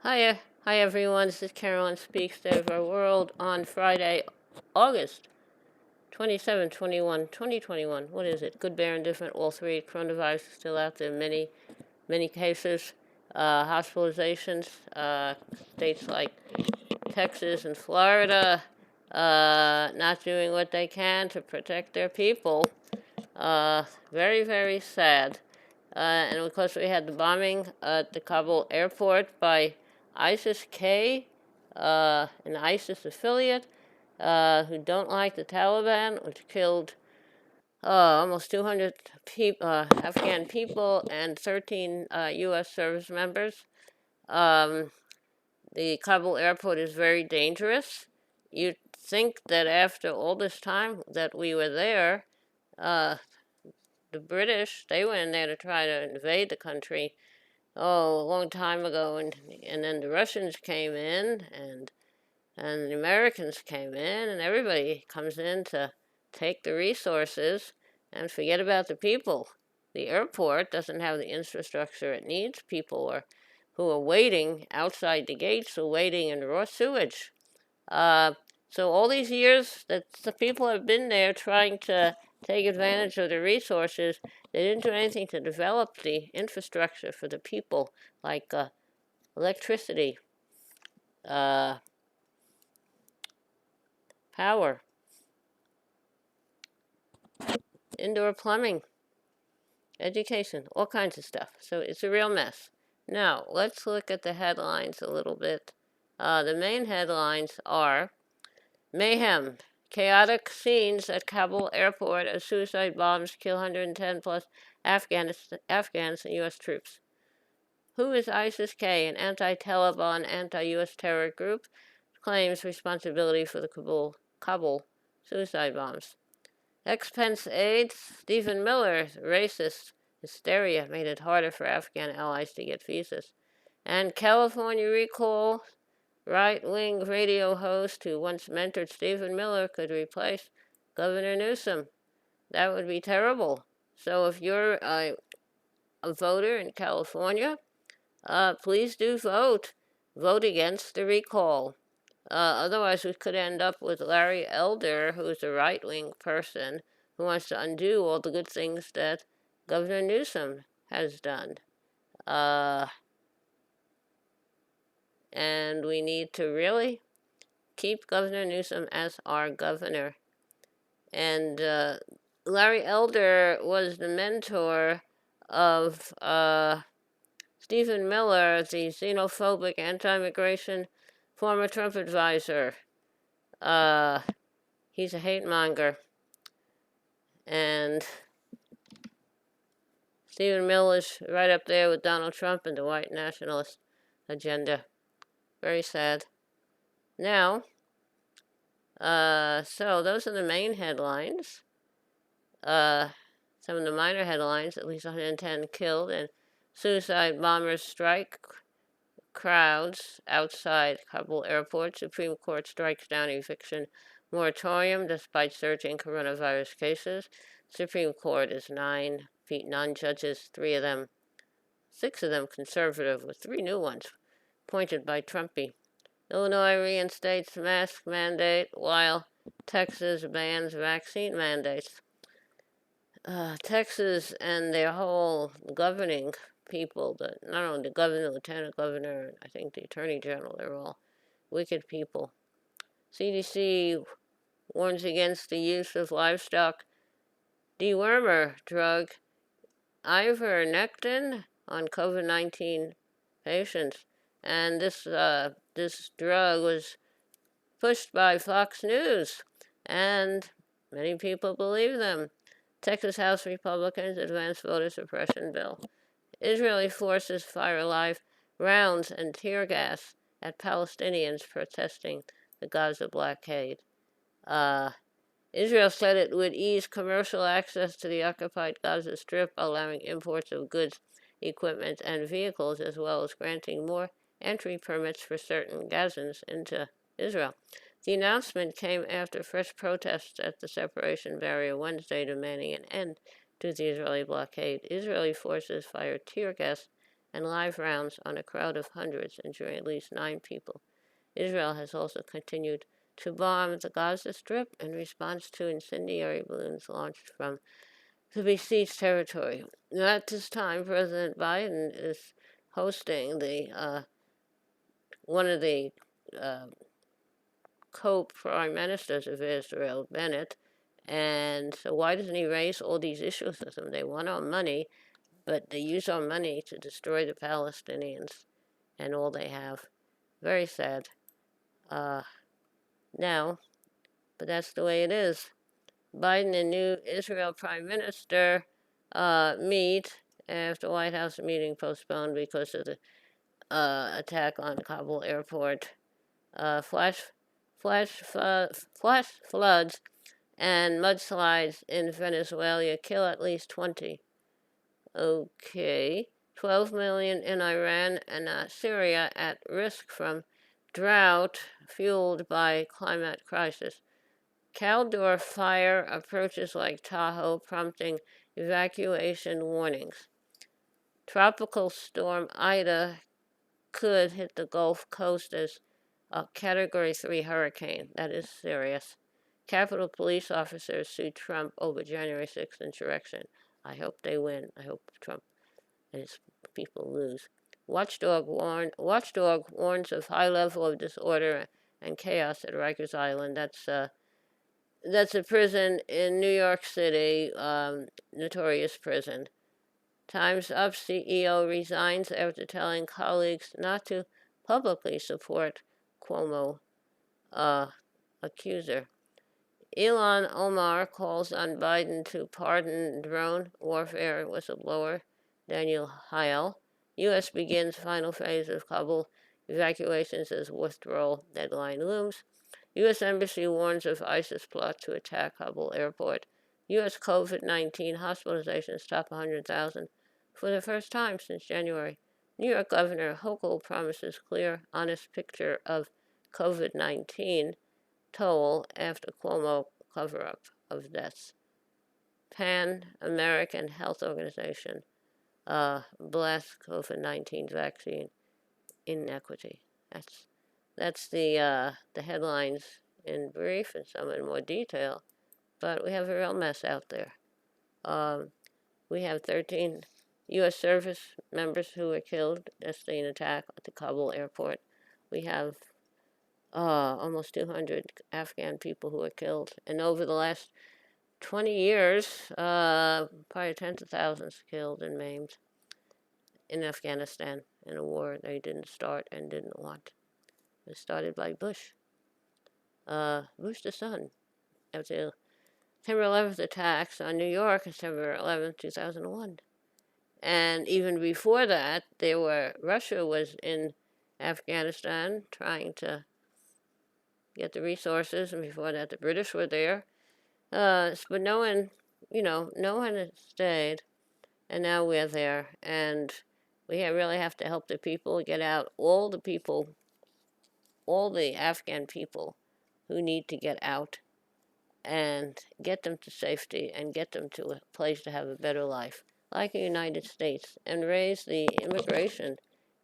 Hi everyone. This is Carolyn Speaks Day of Our World on Friday, August 27, 2021. What is it? Good, bad, and different. All three. Coronavirus is still out there. Many cases. Hospitalizations. States like Texas and Florida not doing what they can to protect their people. Very, very sad. And of course, we had the bombing at the Kabul airport by ISIS-K, an ISIS affiliate, who don't like the Taliban, which killed almost 200 Afghan people and 13 U.S. service members. Um, the Kabul airport is very dangerous. You'd think that after all this time that we were there, uh, the British, they went in there to try to invade the country, a long time ago, and then the Russians came in, and the Americans came in, and everybody comes in to take the resources and forget about the people. The airport doesn't have the infrastructure it needs. Who are waiting outside the gates, are waiting in raw sewage. Uh, so all these years that the people have been there trying to take advantage of the resources, they didn't do anything to develop the infrastructure for the people, like electricity, uh, power, indoor plumbing, education, all kinds of stuff. So it's a real mess. Now, let's look at the headlines a little bit. The main headlines are mayhem, chaotic scenes at Kabul airport as suicide bombs kill 110 plus Afghans and U.S. troops. Who is ISIS-K, an anti-Taliban, anti-U.S. terror group, claims responsibility for the Kabul suicide bombs? Ex-Pence aide Stephen Miller's racist hysteria made it harder for Afghan allies to get visas. And California recall right-wing radio host who once mentored Stephen Miller could replace Governor Newsom. That would be terrible. So if you're a voter in California, please do vote. Vote against the recall. Otherwise, we could end up with Larry Elder, who's a right-wing person who wants to undo all the good things that Governor Newsom has done. And we need to really keep Governor Newsom as our governor. And Larry Elder was the mentor of Stephen Miller, the xenophobic, anti-immigration former Trump advisor. He's a hate monger. And Stephen Miller is right up there with Donald Trump and the white nationalist agenda. Very sad. Now, so those are the main headlines. Some of the minor headlines, at least 110 killed, and suicide bombers strike crowds outside Kabul airport. Supreme Court strikes down eviction moratorium despite surging coronavirus cases. Supreme Court is 9 judges, 6 of them conservative, with 3 new ones appointed by Trumpy. Illinois reinstates mask mandate while Texas bans vaccine mandates. Texas and their whole governing people, not only the governor, lieutenant governor, and I think the attorney general, they're all wicked people. CDC warns against the use of livestock dewormer drug ivermectin on COVID-19 patients. And this drug was pushed by Fox News, and many people believe them. Texas House Republicans advance voter suppression bill. Israeli forces fire live rounds and tear gas at Palestinians protesting the Gaza blockade. Israel said it would ease commercial access to the occupied Gaza Strip, allowing imports of goods, equipment, and vehicles, as well as granting more entry permits for certain Gazans into Israel. The announcement came after fresh protests at the separation barrier Wednesday demanding an end to the Israeli blockade. Israeli forces fired tear gas and live rounds on a crowd of hundreds, injuring at least 9 people. Israel has also continued to bomb the Gaza Strip in response to incendiary balloons launched from the besieged territory. At this time, President Biden is hosting the one of the uh, co-prime ministers of Israel, Bennett, and so why doesn't he raise all these issues with them? They want our money, but they use our money to destroy the Palestinians and all they have. Very sad. Now, but that's the way it is. Biden and new Israel Prime Minister meet after White House meeting postponed because of the attack on Kabul Airport. Flash floods and mudslides in Venezuela kill at least 20. Okay. 12 million in Iran and Syria at risk from drought fueled by climate crisis. Caldor fire approaches Lake Tahoe, prompting evacuation warnings. Tropical storm Ida could hit the Gulf Coast as a Category 3 hurricane. That is serious. Capitol police officers sue Trump over January 6th insurrection. I hope they win. I hope Trump and his people lose. Watchdog warns of high level of disorder and chaos at Rikers Island. That's a prison in New York City, notorious prison. Time's Up CEO resigns after telling colleagues not to publicly support Cuomo accuser. Ilhan Omar calls on Biden to pardon drone warfare whistleblower Daniel Heil. U.S. begins final phase of Kabul evacuations as withdrawal deadline looms. U.S. Embassy warns of ISIS plot to attack Kabul Airport. U.S. COVID-19 hospitalizations top 100,000 for the first time since January. New York Governor Hochul promises clear, honest picture of COVID-19 toll after Cuomo cover-up of deaths. Pan American Health Organization blasts COVID-19 vaccine inequity. That's the headlines in brief and some in more detail. But we have a real mess out there. We have 13 U.S. service members who were killed in an attack at the Kabul airport. We have almost 200 Afghan people who were killed. And over the last 20 years, probably tens of thousands killed and maimed in Afghanistan in a war they didn't start and didn't want. It was started by Bush. Bush the son. After the September 11th attacks on New York, September 11th, 2001. And even before that, Russia was in Afghanistan trying to get the resources, and before that, the British were there. But no one has stayed, and now we're there, and we really have to help the people get out. All the Afghan people who need to get out, and get them to safety, and get them to a place to have a better life, like the United States, and raise the immigration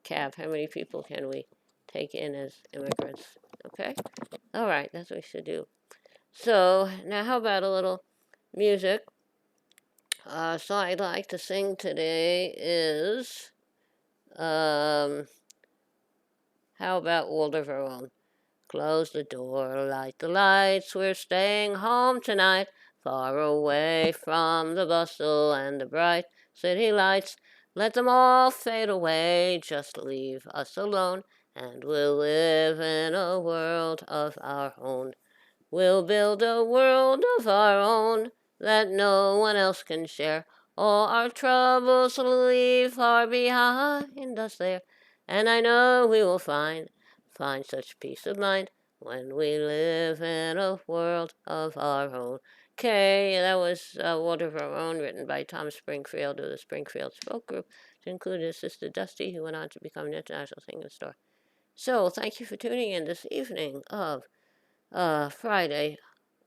cap. How many people can we take in as immigrants? Okay? All right, that's what we should do. So, now how about a little music? So I'd like to sing today is, how about World of Our Own? Close the door, light the lights, we're staying home tonight, far away from the bustle and the bright city lights. Let them all fade away, just leave us alone, and we'll live in a world of our own. We'll build a world of our own that no one else can share. All our troubles leave far behind us there, and I know we will find such peace of mind when we live in a world of our own. Okay, that was World of Our Own, written by Tom Springfield of the Springfield Folk Group, to include his sister Dusty, who went on to become an international singing star. So, thank you for tuning in this evening of Friday,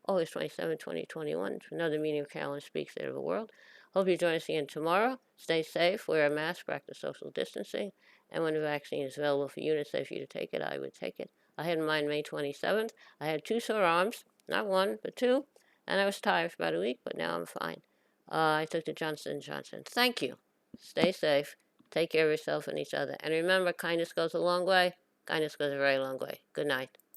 August 27, 2021, to another meeting of Carolyn Speaks There of the World. Hope you join us again tomorrow. Stay safe, wear a mask, practice social distancing, and when the vaccine is available for you and it's safe for you to take it, I would take it. I had mine May 27th. I had 2 sore arms, not 1, but 2, and I was tired for about a week, but now I'm fine. I took the Johnson & Johnson. Thank you. Stay safe. Take care of yourself and each other. And remember, kindness goes a long way. Kindness goes a very long way. Good night.